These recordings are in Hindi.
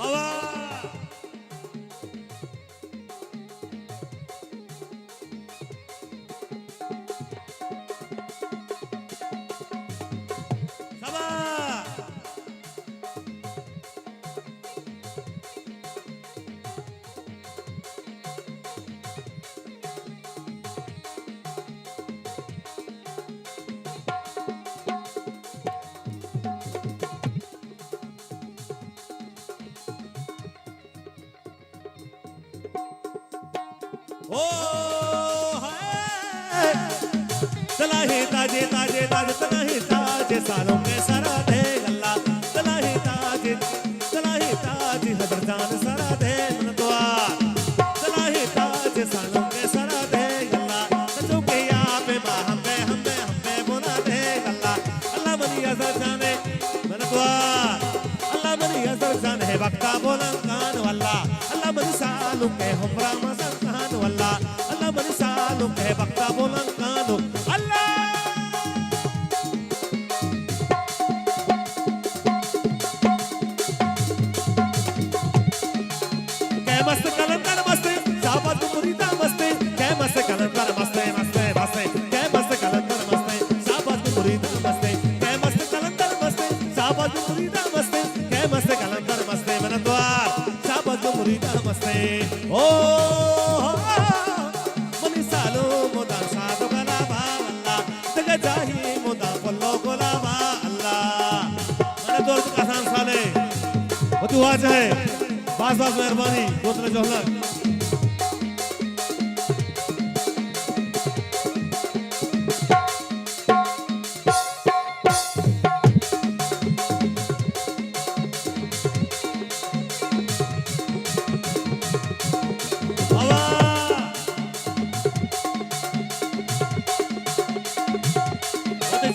हवा सबा ओ हाय तलाही ताजे ताजे ताजे तलाही ताजे सालों के सरा दे गल्ला तलाही ताजे हजर जान सरा दे मन द्वार तलाही ताजे सालों के सरा दे गल्ला सचो के यहाँ पे हम्बे बोला दे गल्ला अल्लाह मनी अजर जाने मन द्वार अल्लाह मनी अजर जाने वक्ता बोला कान वल्ला अल्लाह मनी सालों के हमरा मजर कान वल्ला अल्लाह मनी सालों के वक्ता बोला कान अल्लाह मस्त कलंदर मस्ते साबत मुरीदा मस्ते कै मस्त कलंदर मस्ते मस्ते मस्ते कै मस्त कलंदर मस्ते साबत मुरीदा मस्ते कै मस्त कलंदर मस्ते साबत मुरीदा मस्ते कै मस्त कलंदर मस्ते मन द्वार साबत मुरीदा मस्ते ओ मनी सालो मोदा सादो गला बा अल्लाह तग जाही मोदा पल्लो गोला बा अल्लाह मन दोस्त कसान साले वो तू आज है बास बास मेहरबानी दोस्त ने जोहलक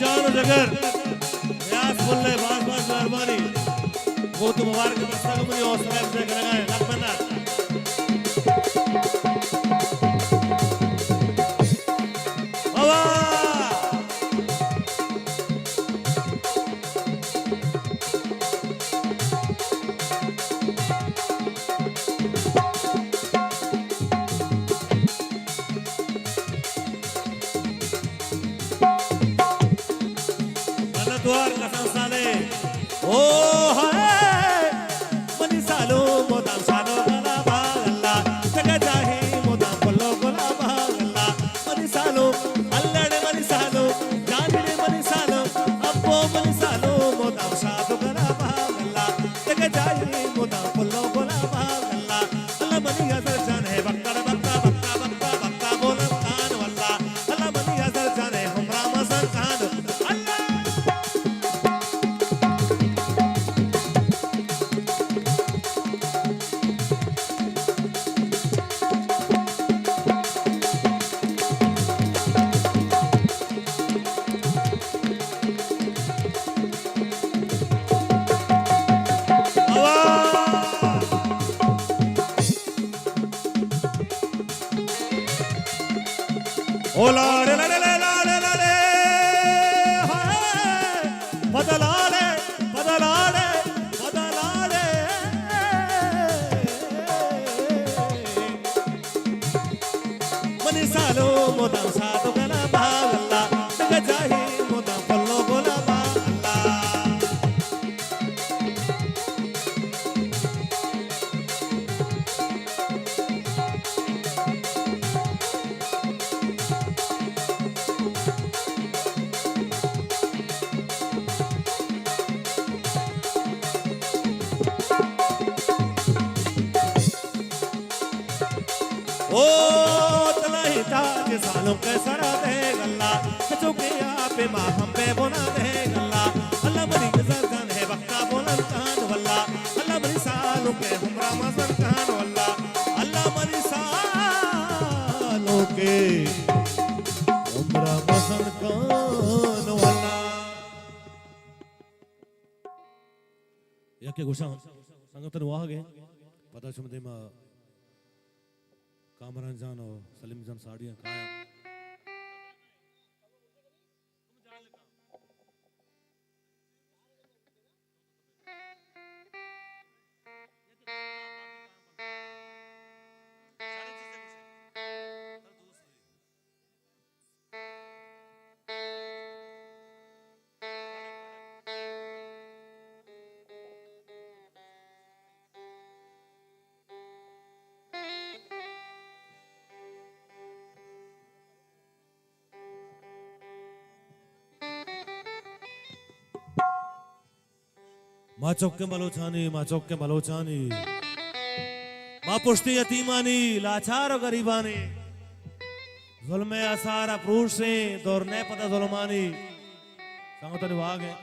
जान जगर प्रयास बोल बास बास मेहरबानी वो तो मुबारक दस्ता को मुझे हौसला से करेगा लखमना हवा द्वार का संसाले ओ हाय मनी सालो मोदाम सालो गला बागल्ला तग जाही मोदाम पल्लो गोला बागल्ला मनी सालो अल्लाडे मनी सालो जानिडे मनी सालो अब्बो मनी सालो मोदाम सालो गला बागल्ला तग जाही मोदाम पल्लो गोला बागल्ला अल्लाह मनी अजर जान है बक्का बक्का बक्का बक्का बक्का बोला कान वल्ला अल्लाह मनी अजर जान है हमरा मजर कान अल्लाह ओ लाडे लाडे लाडे लाडे हाय बदलाडे बदलाडे बदलाडे मनी सालो मोदाम सादो गला बागल्ला तग जाही मोदाम पल्लो गोला बागल्ला ओ तलाही ताज सालों के सरा दे गल्ला चुके आपे माँ हम पे बोना दे गल्ला अल्लाह मरी गजर जान है वक्ता बोलन कान वल्ला अल्लाह मरी सालों के हमरा मजर कान वल्ला अल्लाह मरी सालों के हमरा मजर कान वल्ला याके घोषा संगतन वाहगे पता चमदे मा कामरान जान और सलीम जान साड़ियां खाया माँ चौके बलोचानी, माँ चौके बलोचानी, माँ पुष्टि यतीमानी, लाचार और गरीबानी, जुल्मे असारा प्रूसे दौरने पता जुल्मानी, संगत निभाग है।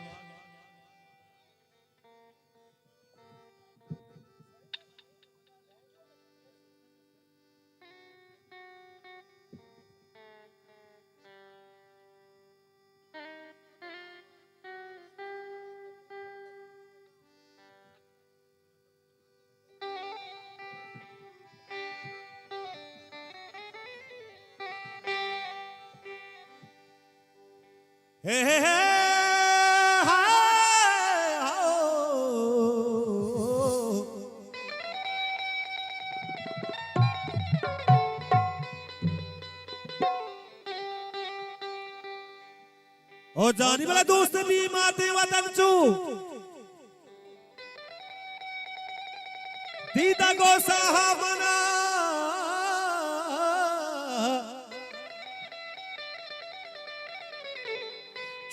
हे हे हे ओ जानी वाला दोस्त भी माते वतन चू दीदा को साहबना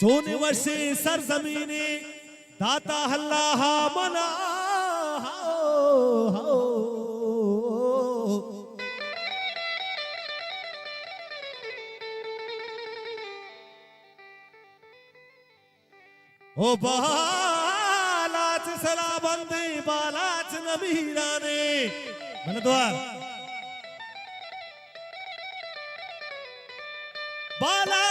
चोने वर्षे सरजमीने दाता अल्लाह मना ओ बालाच सला बंदे बालाच नमीराने मन द्वार बाला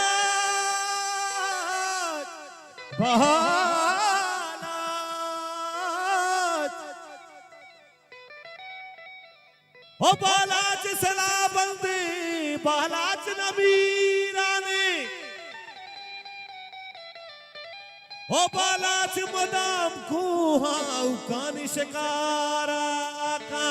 ओ बालाच सला बंदे बालाच नबीराने ओ बालाच मदाम कुहा उकानी शिकारा का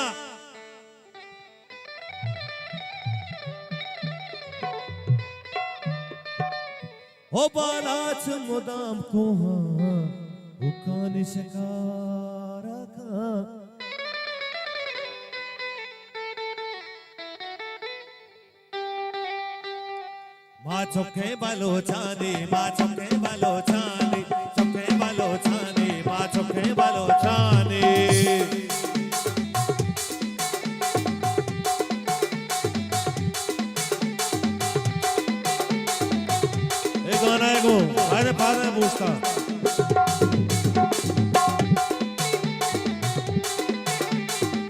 ओ बालाच मुदाम कुहा उकानी शिकारा का माँ चौके बलोचानी, माँ चौके बलोचानी, चौके बलोचानी, माँ चौके बलोचानी। एक गाना है वो, अरे बाद में पूछता।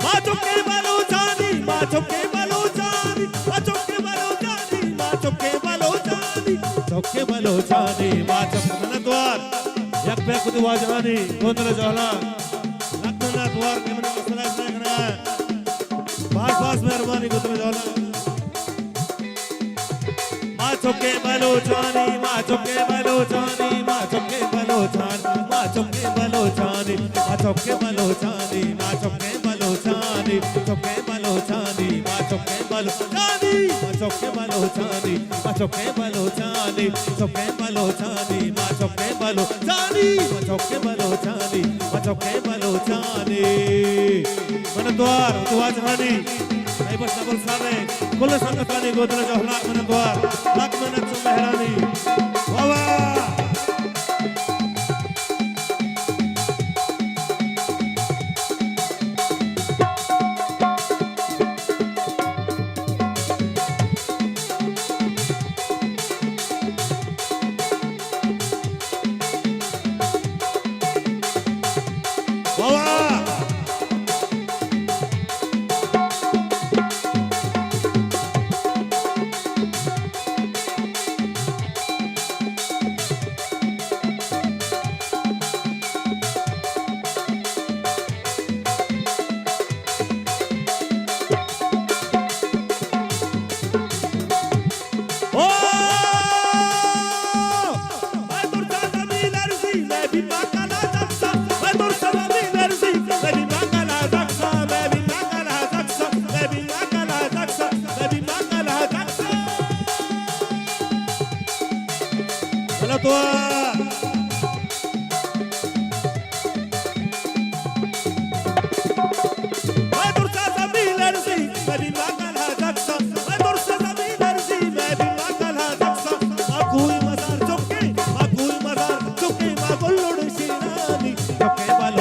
माँ चौके बलोचानी, माँ चौके बलोचानी, माँ चौके बलोचानी, माँ चौके चौके बलोचानी, माँ चौके मन द्वार यक पे खुद वाजवानी गोंदल जोहला लगना द्वार के मन मसला देखना है बास बास मेहरबानी गोंदल जोहला माँ चौके बलोचानी, माँ चौके बलोचानी, माँ चौके बलोचानी, माँ चौके बलोचानी, माँ चौके बलोचानी, माँ चौके बलोचानी, चौके बलोचानी, माँ चौके बलोचानी, माँ चौके बलोचानी, माँ चौके बलोचानी, चौके बलोचानी, माँ चौके बलोचानी, माँ चौके बलोचानी, माँ चौके बलोचानी। मन द्वार दुआ जहानी नहीं बस नबल सारे कुल संगतानी गोदल जोहला मन द्वार लाख मेहनत से मेहरानी वाह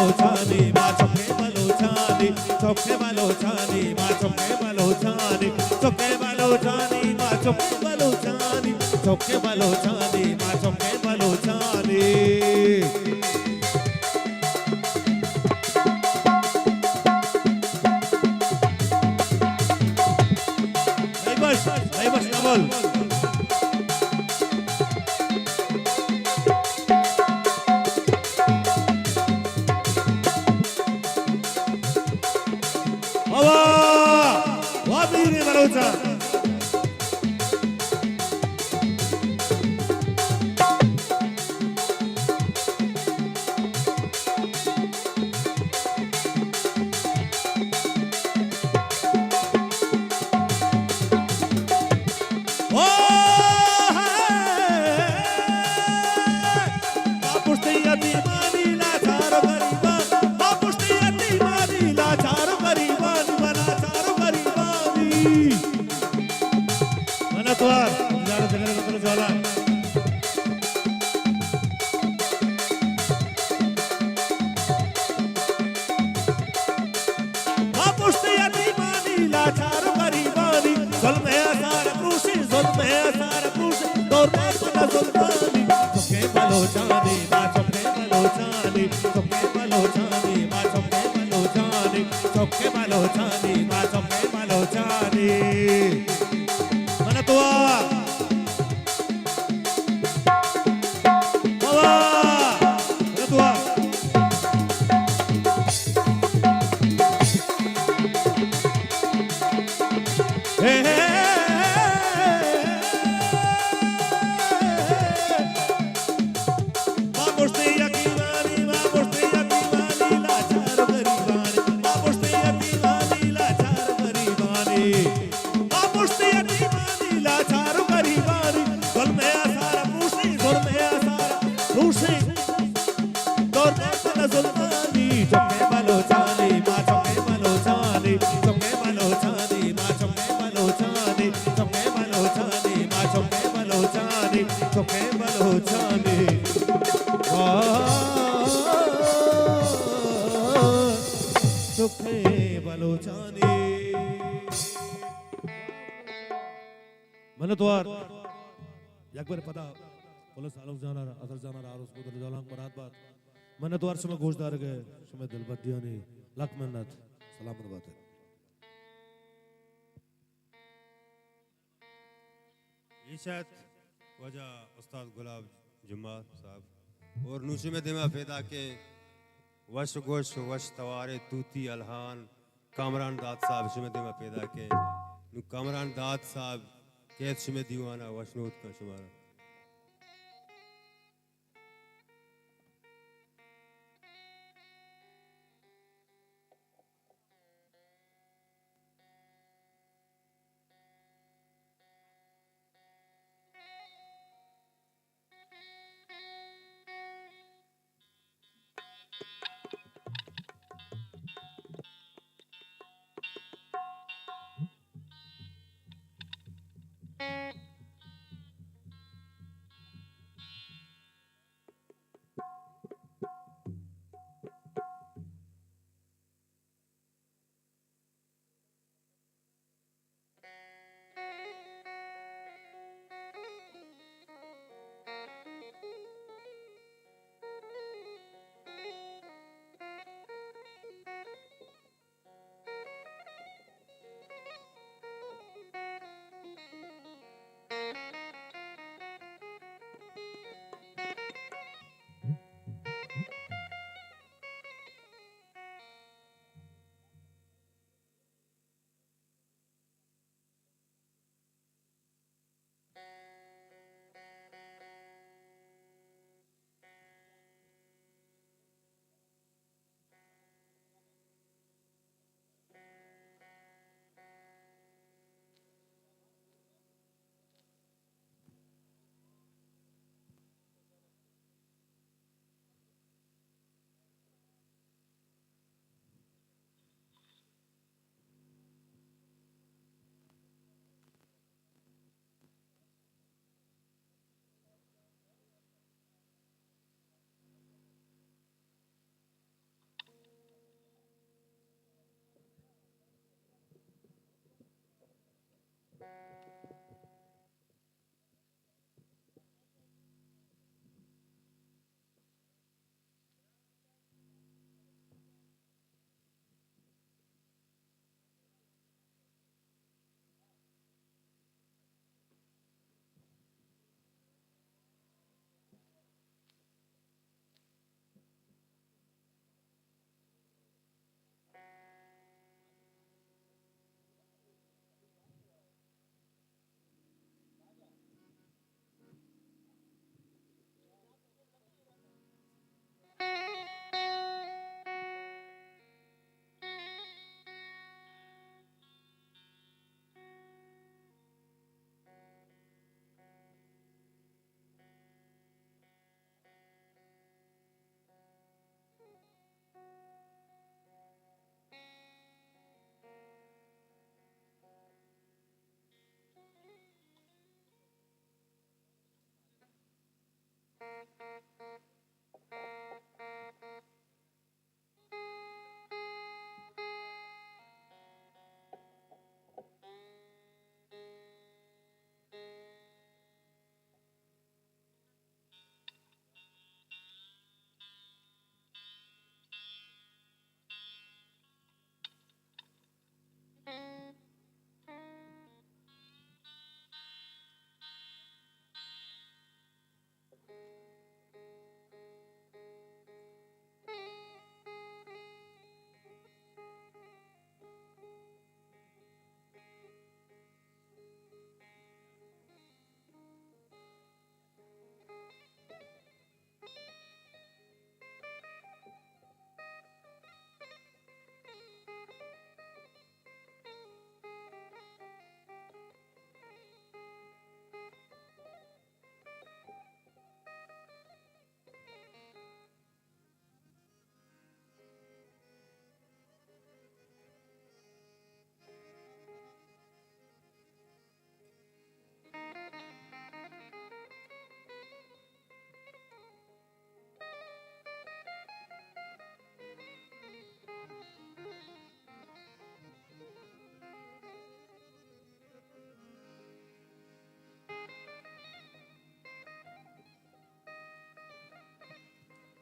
balochani ma chokke balochani chokke balochani ma chokke balochani chokke balochani ma chokke balochani chokke balochani ma chokke balochani नहीं बस ना बोल वाह वीर बलोचा मैंने तो अर्श में गोशदार गए समय दिल बदिया नहीं लक मिन्नत सलामत बात है ये शायद वजह उस्ताद गुलाब जुम्मा साहब और नूशी में दिमा पैदा के वश गोश वश तवारे तूती अलहान कामरान दाद साहब शुमे दिमा पैदा के कामरान दाद साहब कैद शुमे दीवाना वशनूत का शुमारा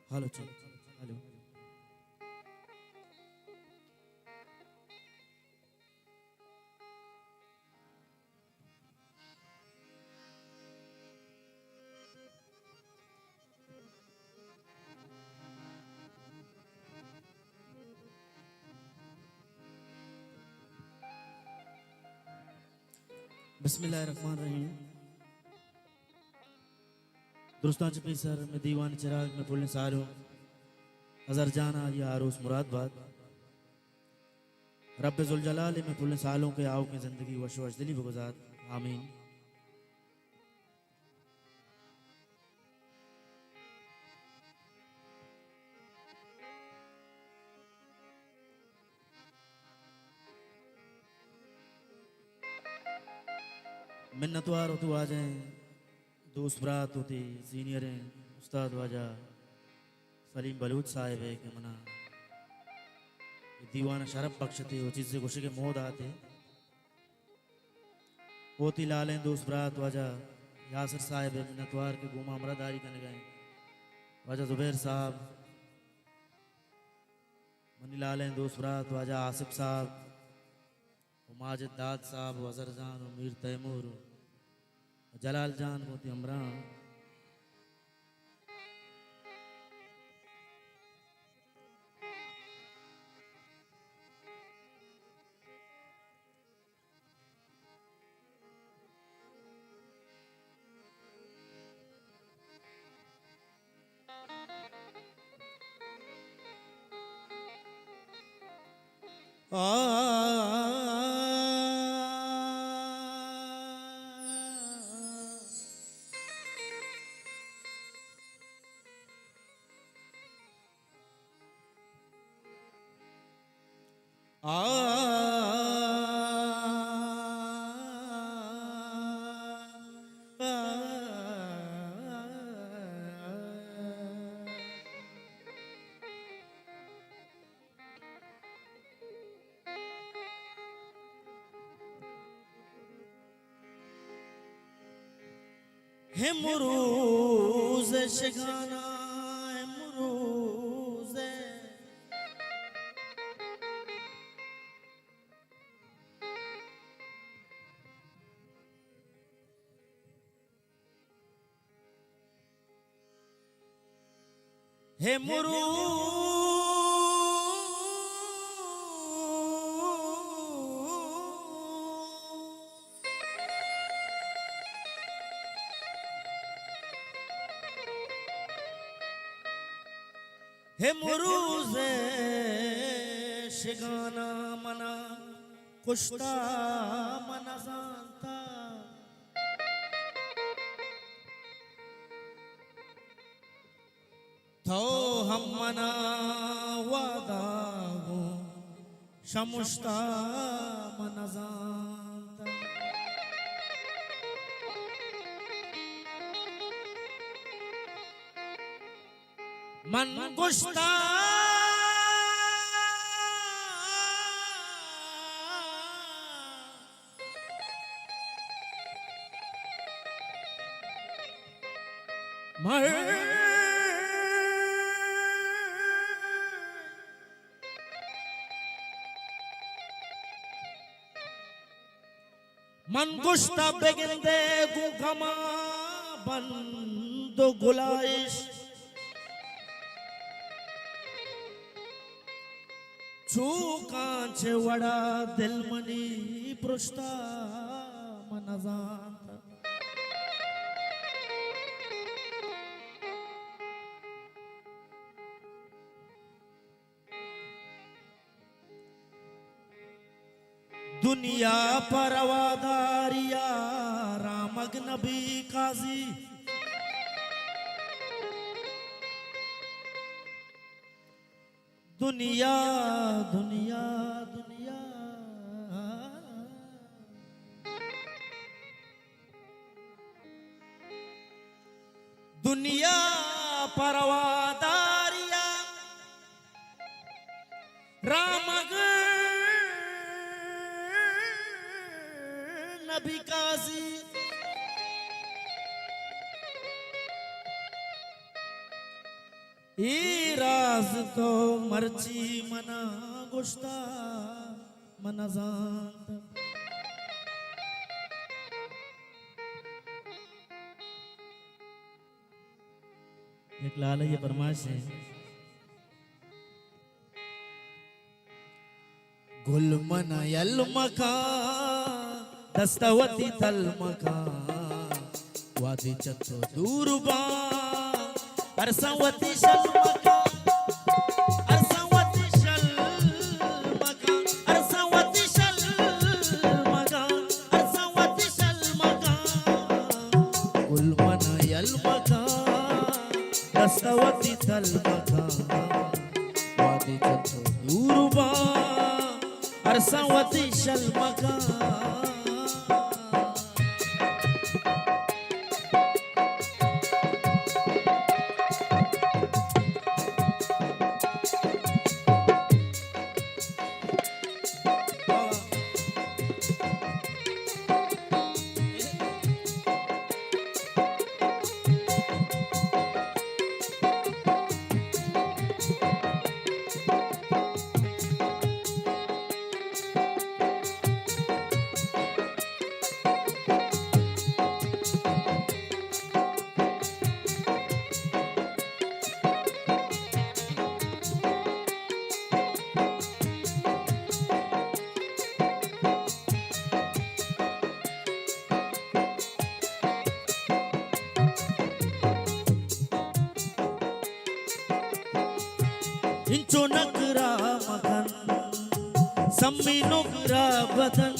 हेलो चल हेलो बिस्मिल्लाहिर्रहमानिर्रहीम दुरुस्तान चपी सर में दीवान चिराग में पुल सारो अजर जाना या आरोस मुरादबाद रब जुल जलाल में पुल सालों के आओ की जिंदगी वश वश दिली बगुजार आमीन। मिन्नतवार हो तो आ जाएं दोस्त बरात होती सीनियर हैं उस्ताद वाजा सलीम बलूच साहिब है कि मना दीवाना शरफ बख्शते हो चीज़ से खुशी के मोद आते होती लालें दोस्त बरात वाजा यासर साहिब है मिन्नतवार के गुमा अमरादारी करने गए वाजा जुबैर साहब मनी लालें दोस्त बरात वाजा आसिफ साहब माजिद दाद साहब वजर जान मीर तैमूर जलाल जान मोती अमरान है मुरूज शिगाना है मुरूज है हे मुरूज शिगाना मना कुश्ता मना जानता थो हम मना वादा हो शमुश्ता मना जानता मन गुश्ता मन गुश्ता बेगिंदे गुखमा बंदो गुलाइश चूकांचे वड़ा दिल मनी पृष्ठा मनजांत दुनिया परवादारिया रामग नबी काजी दुनिया दुनिया दुनिया दुनिया परवादारिया रामग नबी काजी ई राज तो मर्ची मना गुश्ता मना जात एक लाल ये फरमाइश है गुल मना यल मकान दस्तवती तल मकान वादी चतो दूरबा अरसावती शल मकान अरसावती शल मकान अरसावती शल मकान अरसावती शल मकान गुल मना यल मकान दस्तवती तल मकान वादी चतो दूरबा अरसावती शल मकान इंचो नकरा मखन सम्मी नुकरा बदन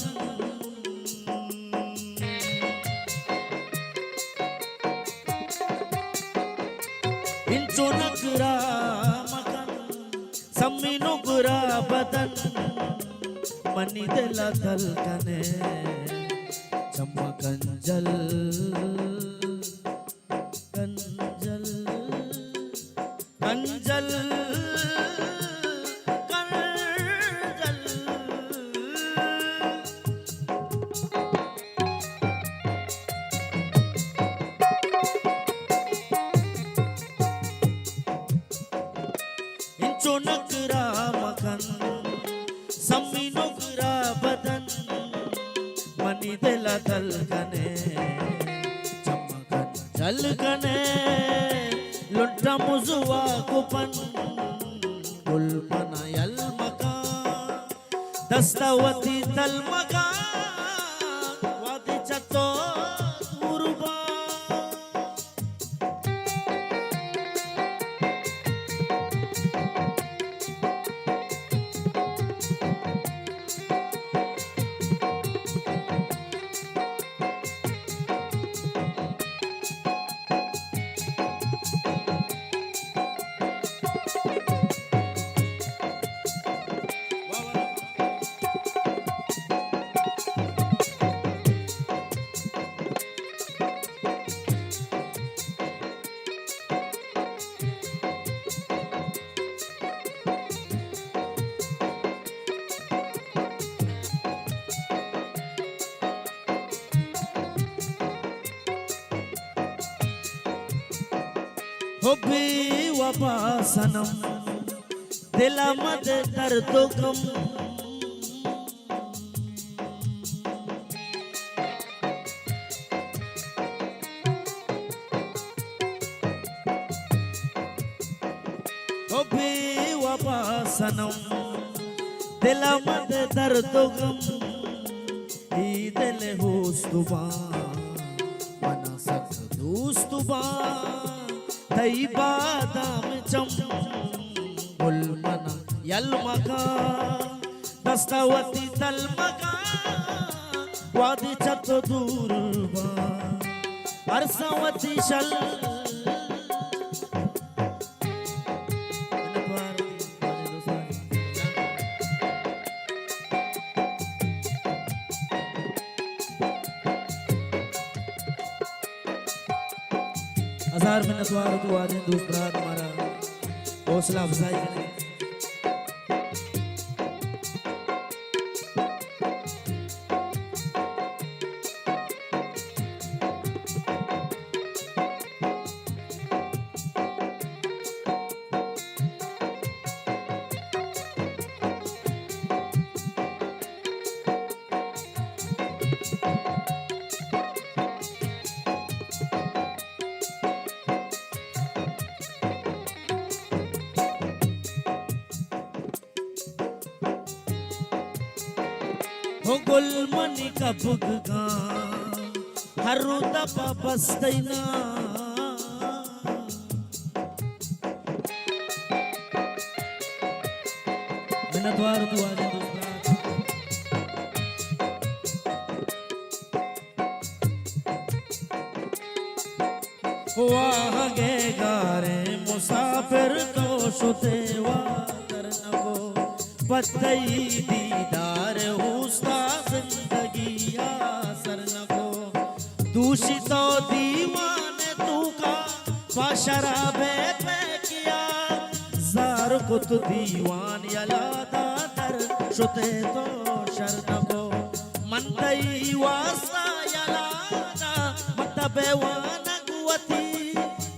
इंचो नकरा मखन सम्मी नुकरा बदन मनी दिला तलकने चमकंजल कंजल कंजल नकरा मखन सम्मी नुकरा बदन मनी दिला तलकने चमकन जलकने लुट्टा मुजुआ कुपन गुल मना यल मकान दस्तवती तल मकान वादी चतो दूरबा हो भी वफा सनम दिला मद दर्द गम हो भी वफा सनम दिला मद दर्द गम ई दिल होस्तुबा मना सक दोस्तुबा तई बादाम चम गुल मना यल मकान दस्तवती तल मकान वादी चतो दूरबा अरसावती शल हजार मिन्नतवार तो आज दूसरा तुम्हारा हौसला अफजाई करें। हो गुलमनी का बुगगा हरु दबा बस्तैना मिनतवार दुआ दे वागे गारे मुसाफिर को शुतेवा करनको पतई दीदार हुस्ता जिंदगी आसर नको दूषितो दीवाने तू का शराबे पे किया जार कुत दीवान यलादा दर शुते तो शर नको मंदई वासा यलादा मतबे वाना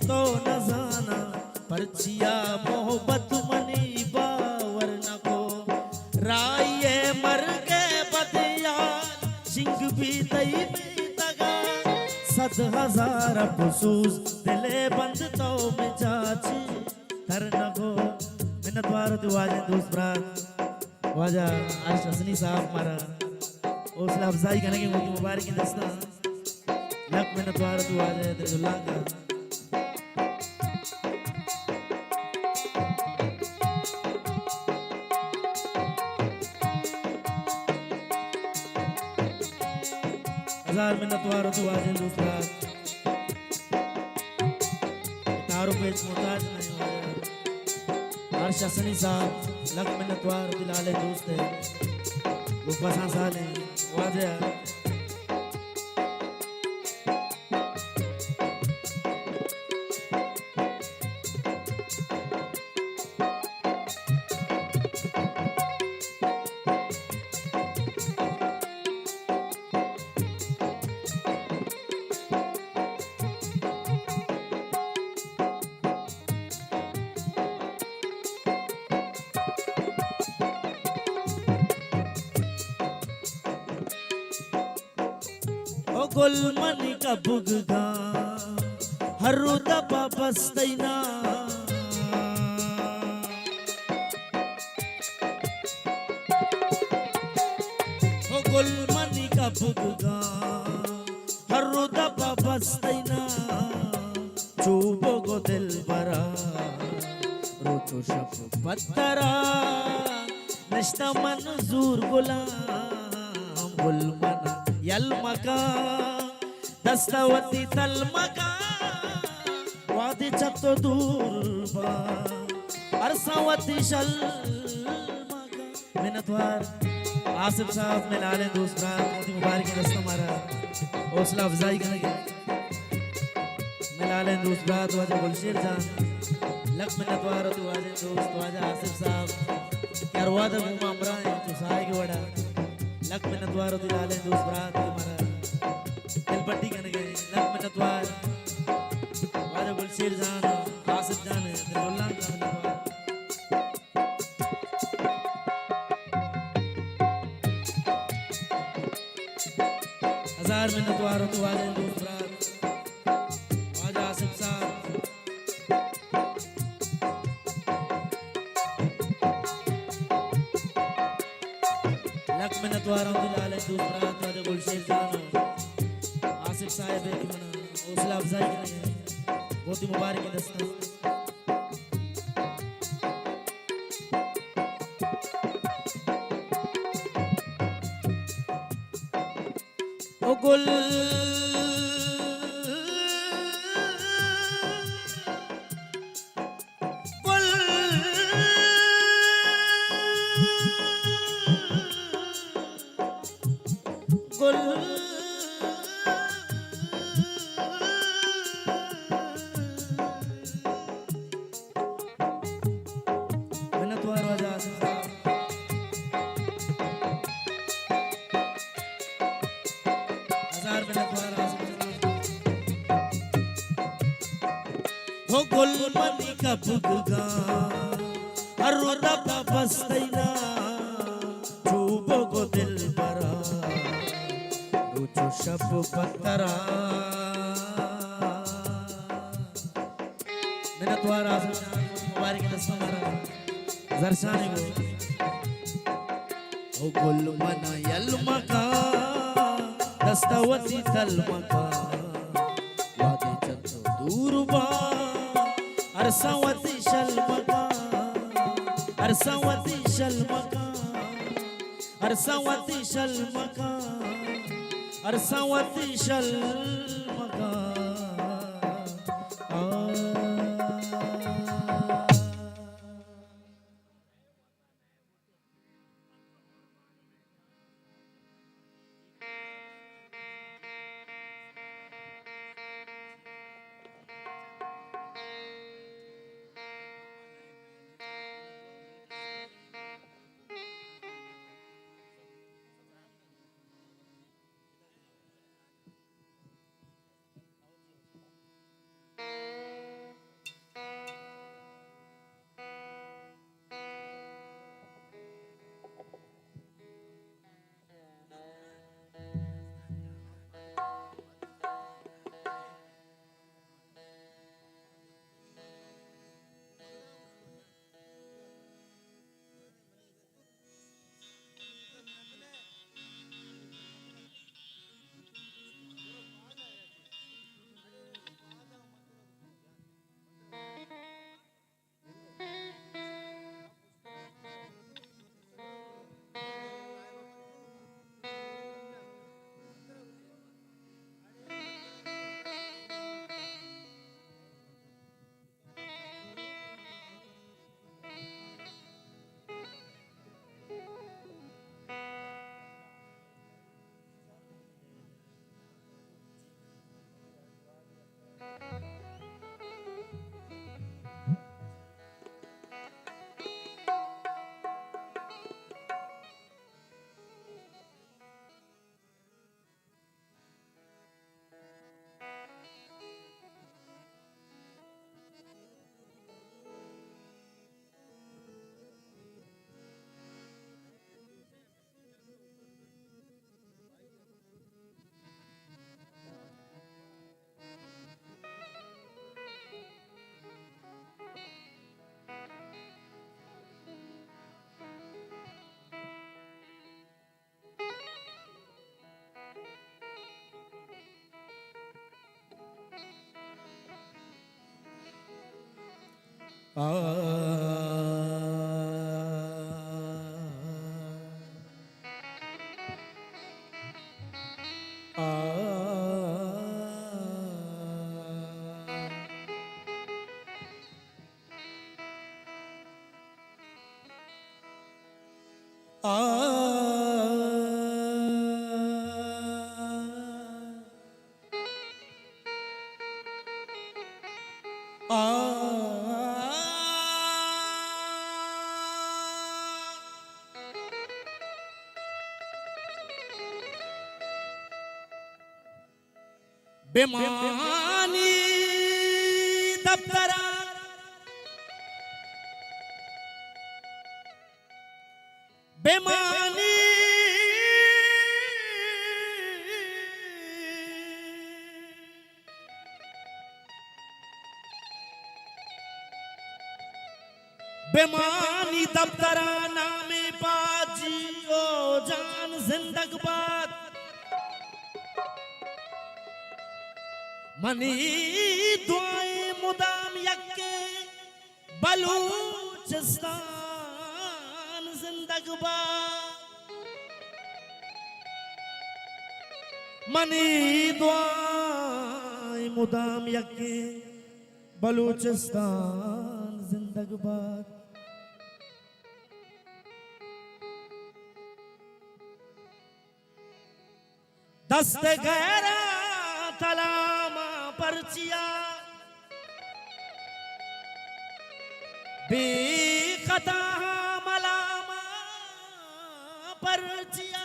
तो न जाना परचिया मोहब्बत मनी बावर न को राये मर के बदिया सिंग भी तई तगा 7,000 अफसोस दिले बंद तो में चाची थर न को मिन्नत वार दुआजे दोस्त ब्रात वाजा अर्श हसनी साहब मारा हौसला अफजाई करने की मुबारक दस्ता लक मिन्नत वार दुआजे दिलुल्लाह का हजार मिन्नतवार दुआजे दूसरा तारो पेच मोहताज नहीं हो हर शसनी साहब लक मिन्नतवार दिलाले दोस्त है वो पसंद साले वाजे गुलमनी का बुगगा हरु दबा बस्तैना हो गुलमनी का बुगगा हरु दबा बस्तैना चूबो गो दिल बरा रोचो शब पत्तरा नश्ता मंजूर गुलाम गुलमन यलमका दस्तवती तलमका वादी चतो दूरबा अरसावती शलमका मिन्नतवार आसिफ साहब में लाले दूसरा मोती मुबारक दस्ता मारा हौसला अफजाई करेंगे मिलाले दूसरा तो आजा गुलशीर जान लक मिन्नतवार तो आजा दोस्त तो आजा आसिफ साहब क्या वादा मुमा अमराए तो साए के वड़ा लक मिन्नतवार तो लाले दूसरा तो मारा दिल पट्टी करने गए लक मिन्नतवार वादा गुलशीर जान आसिफ जान दिलुल्लाह का मिन्नतवार हजार मिन्नतवार तो आजा दूसरा आजा आसिफ साहब लक मिन्नतवार तो लाले दूसरा तो आजा गुलशीर जान आसिफ साहब है कि मना हौसला अफजाई करेंगे बहुत ही मुबारक दस्ता ओ गुल गुल गुल मिन्नतवार वजह आसिफ साहब हजार मिन्नतवार आसिफ हो गुलमनी का बुगगा हरु दबा बस्तैना चूबो गो दिल बरा रुचो शब पत्तरा मिन्नतवार आसिफ मुबारक दस्ता मारा जरशानी को गुल मन यलमका दस्तवती तलमका वादे चंदो दूरबा अरसावती शलमका अरसावती शलमका अरसावती शलमका अरसावती शलमका बेमानी दफ्तरा बेमानी बेमानी दफ्तरा नामे बाजी ओ जान जिंदगबाद मनी दुआए मुदाम यक्के बलूचिस्तान जिंदगबाद मनी दुआए मुदाम यक्के बलूचिस्तान जिंदगबाद दस्त गहरा तलामा परचिया बेखता मलामा परचिया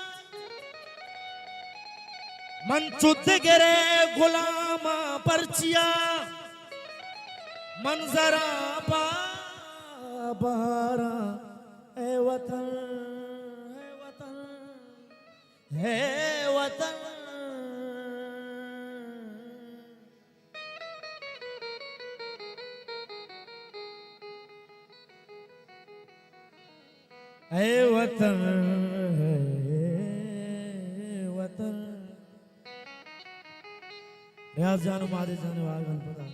मन चुद गिरे गुलामा परचिया मंजरा बारा ए वतन है वतन है वतन गुलाब जानो मादे जाने वागल पता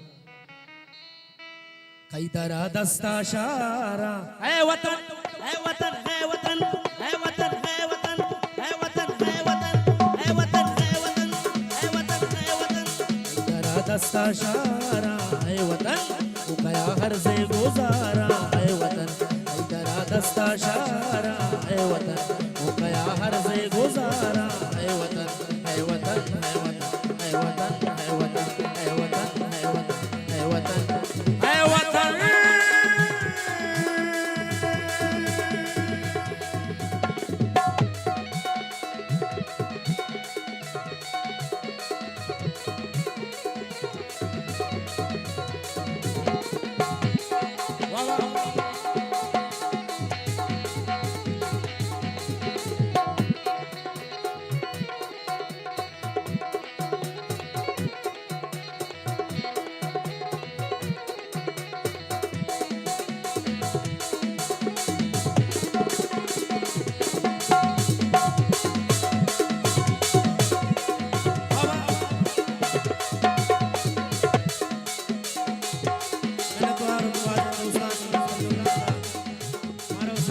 कई तरह दस्ता शारा है वतन है वतन है वतन है वतन है वतन है वतन है वतन है वतन है वतन है वतन है वतन कई तरह दस्ता शारा है वतन वो कया हर से गुजारा है वतन कई तरह दस्ता शारा है वतन वो कया हर से गुजारा है वतन है वतन है वतन है वतन है वतन है वतन है वतन है वतन है वतन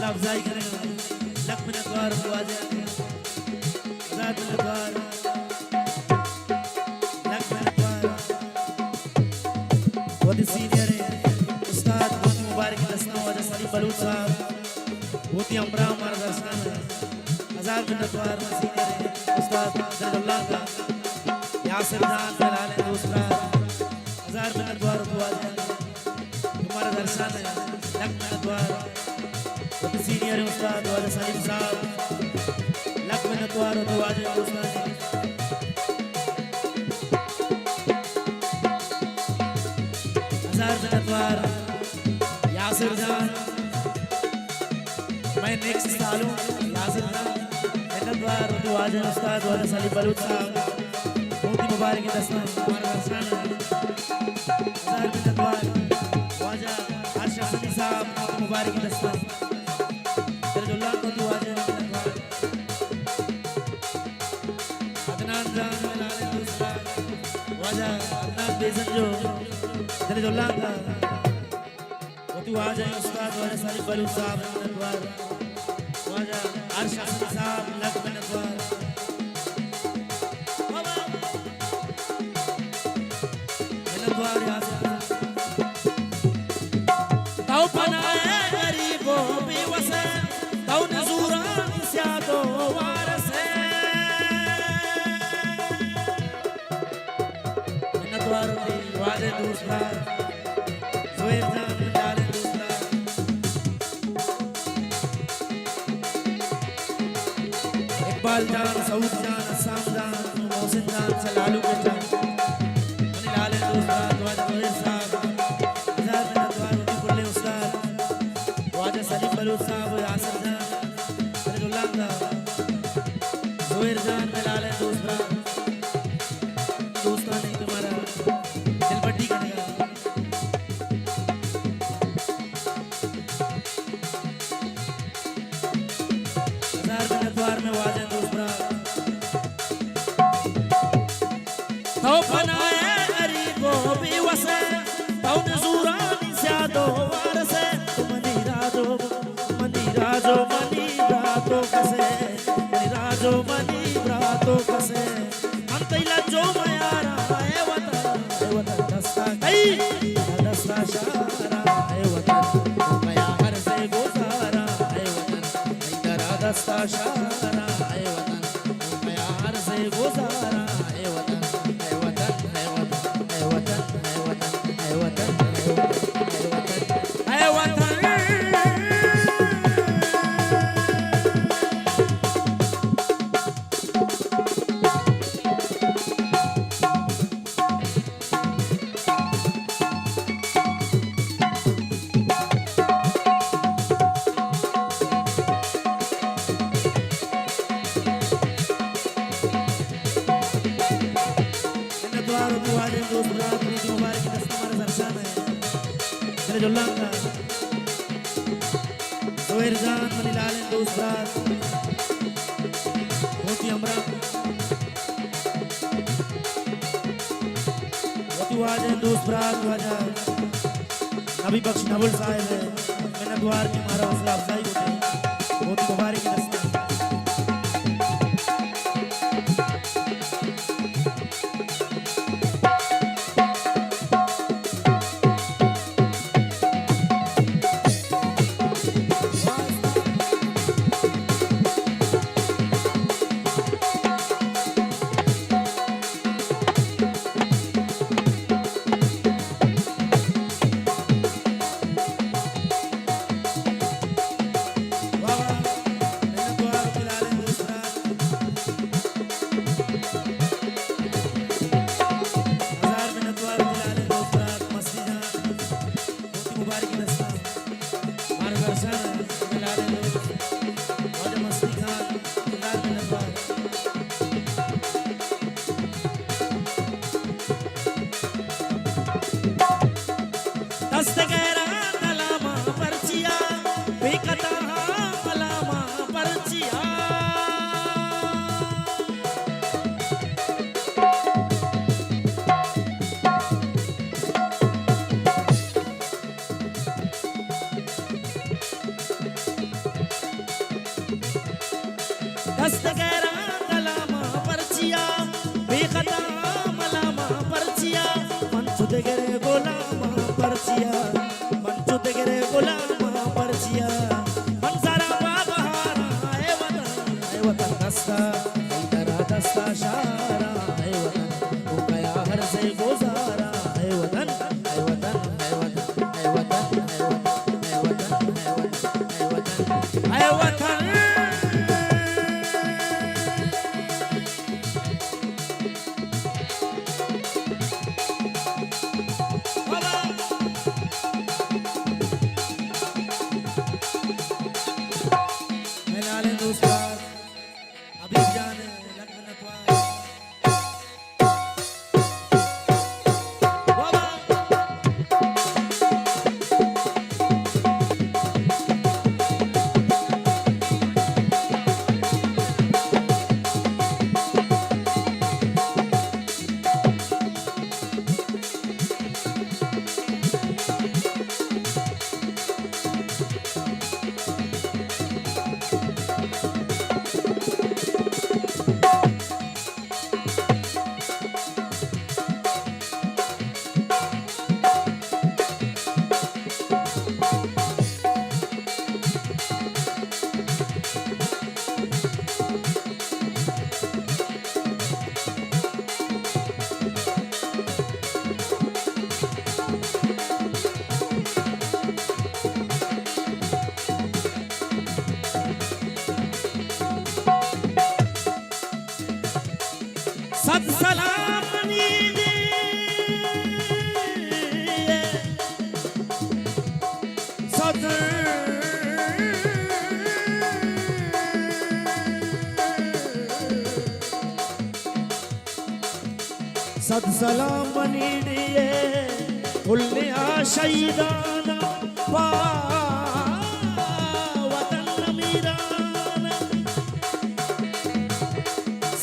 अफजाई करेगा लक में द्वार दुआ जाएगा आजाद में द्वार लक में द्वार बहुत सीनियर है उस्ताद बहुत मुबारक दस्ता वाला सलीम बलूच साहब बहुत ही अमरा हमारा दर्शन है आजाद में द्वार सीनियर है उस्ताद जल्लाह का यासिर जान दलाल है दूसरा आजाद में द्वार दुआ जाएगा हमारा दर्शन है लक में द्वार सीनियर उस्ताद वाले सलीम साहब लक में नतवार तो आज उस्ताद हजार में नतवार यासिर जान मैं नेक्स्ट साल हूँ यासिर जान नतवार तो आज उस्ताद वाले सलीम बलूच साहब बहुत ही मुबारक दस्ता हमारा दस्तान हजार में नतवार वाजा आशा सली साहब बहुत मुबारक दस्ता जल्लाह को दुआ जाने अदनान जान लाले दूसरा वाजा अदनान बेजन जो जल्लाह का वो दुआ जाए उस्ताद वाले सलीम बलूच साहब नतवार वाजा अर्श हसन साहब लक में नतवार नतवार यासिर ताऊ पनाए गरीबों बेवसे कौन ज़ुरान स्यादो वारसे नतवार दी वादे दूसरा ज़ुहैर जान डाले दूसरा इकबाल जान सऊद जान अस्साम जान मोहसिन जान सलालू के जान मनी लाले दूसरा वादे ज़ुहैर साहब हजार में नतवार दी कुल्ले उस्ताद वादे सलीम बलूच साहब यासिर जान ज़ुहैर जान दलाल है दूसरा दोस्तान ने तुम्हारा दिल पट्टी करेगा हजार में नतवार में वाजे दूसरा तो बनाए गरीबों बेवसे कौन ज़ुरान स्यादो वारसे मनी राजो कसे राजो मनी ब्रातो कसे अंतैला जो मयारा है वतन दस्ता कई दस्ता शारा है वतन मया हर से गुजारा है वतन इधर दस्ता शारा है वतन मया हर से गुजारा है वतन है वतन है वतन है वतन है वतन है वतन है वतन जल्लाह का ज़ुहैर जान मनी लाले दूसरा बहुत ही अमरा आज दोस्त रात वाजा नबी बख्श नबुल साहिब है मैंने द्वार की मारा हौसला अफजाई होते बहुत ही मुबारक है दस्ता सद सलाम नीडिए उल्लिया शहीदाना वतन मीराना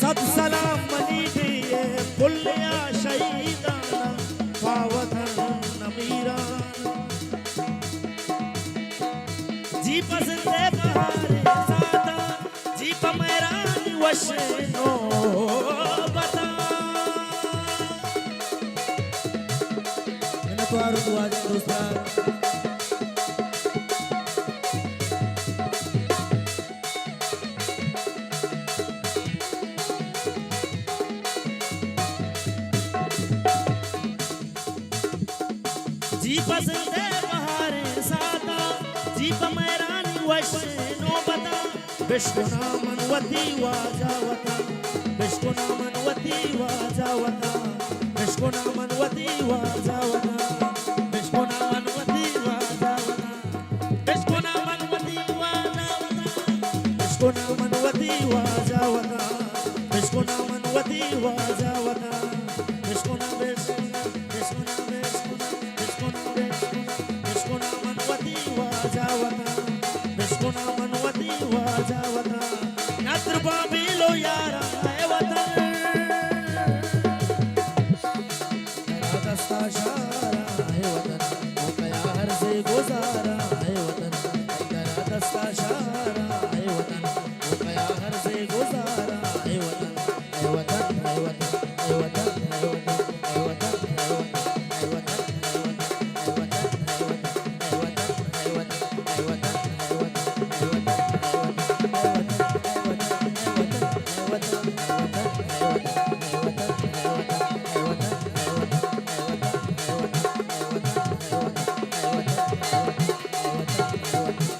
सद सलाम नीडिए उल्लिया शहीदाना वतन मीराना जी पसंदे बहारे सादा जी पमेरानी वशनो द्वार दुआ दूसरा जी पसंदे बहारे सादा जी पमेरानी वशनो बता बिश्कुना मनवती वाजावता बिश्कुना मनवती वाजावता बिश्कुना मनवती वाजावता हाँ